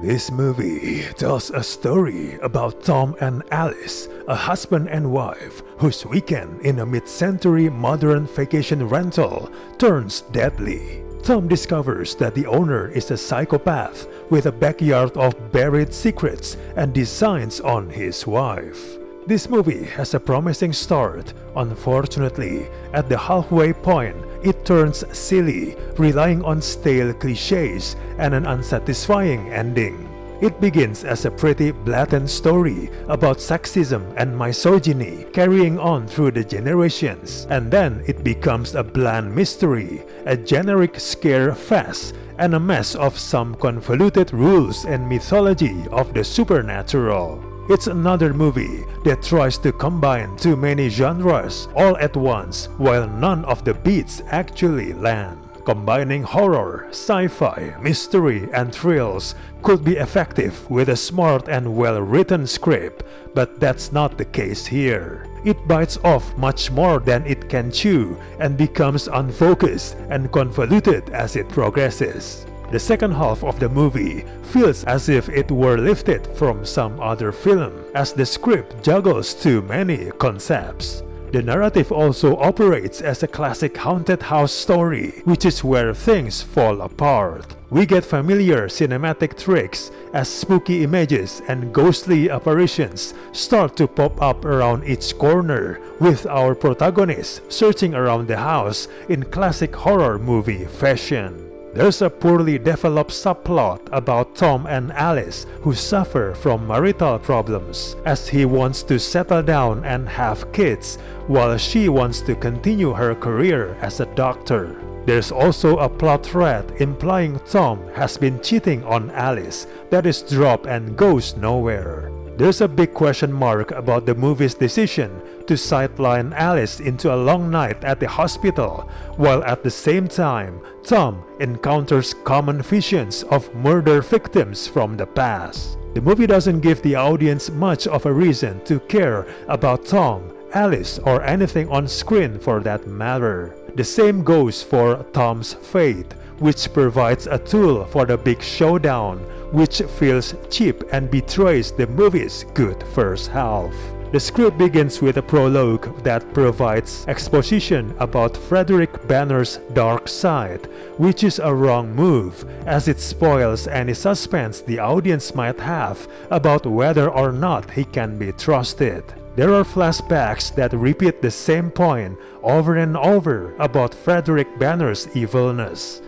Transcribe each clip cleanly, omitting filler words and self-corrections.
This movie tells a story about Tom and Alice, a husband and wife whose weekend in a mid-century modern vacation rental turns deadly. Tom discovers that the owner is a psychopath with a backyard of buried secrets and designs on his wife. This movie has a promising start. Unfortunately, at the halfway point, it turns silly, relying on stale cliches and an unsatisfying ending. It begins as a pretty blatant story about sexism and misogyny carrying on through the generations, and then it becomes a bland mystery, a generic scare fest, and a mess of some convoluted rules and mythology of the supernatural. It's another movie that tries to combine too many genres all at once while none of the beats actually land. Combining horror, sci-fi, mystery, and thrills could be effective with a smart and well-written script, but that's not the case here. It bites off much more than it can chew and becomes unfocused and convoluted as it progresses. The second half of the movie feels as if it were lifted from some other film, as the script juggles too many concepts. The narrative also operates as a classic haunted house story, which is where things fall apart. We get familiar cinematic tricks as spooky images and ghostly apparitions start to pop up around each corner, with our protagonist searching around the house in classic horror movie fashion. There's a poorly developed subplot about Tom and Alice who suffer from marital problems, as he wants to settle down and have kids while she wants to continue her career as a doctor. There's also a plot thread implying Tom has been cheating on Alice that is dropped and goes nowhere. There's a big question mark about the movie's decision to sideline Alice into a long night at the hospital, while at the same time, Tom encounters common visions of murder victims from the past. The movie doesn't give the audience much of a reason to care about Tom, Alice, or anything on screen for that matter. The same goes for Tom's fate, which provides a tool for the big showdown, which feels cheap and betrays the movie's good first half. The script begins with a prologue that provides exposition about Frederick Banner's dark side, which is a wrong move, as it spoils any suspense the audience might have about whether or not he can be trusted. There are flashbacks that repeat the same point over and over about Frederick Banner's evilness.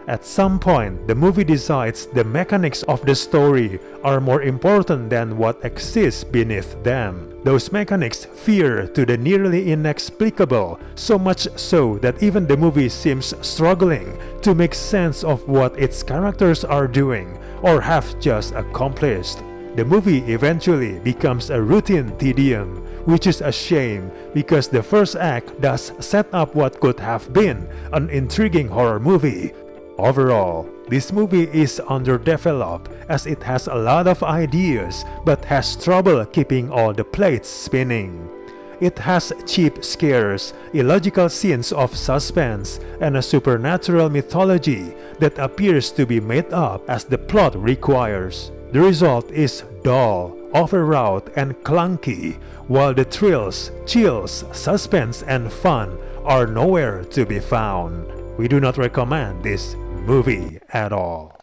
At some point, the movie decides the mechanics of the story are more important than what exists beneath them. Those mechanics veer to the nearly inexplicable, so much so that even the movie seems struggling to make sense of what its characters are doing or have just accomplished. The movie eventually becomes a routine tedium, which is a shame because the first act does set up what could have been an intriguing horror movie. Overall, this movie is underdeveloped as it has a lot of ideas but has trouble keeping all the plates spinning. It has cheap scares, illogical scenes of suspense, and a supernatural mythology that appears to be made up as the plot requires. The result is dull, overwrought, and clunky, while the thrills, chills, suspense, and fun are nowhere to be found. We do not recommend this movie at all.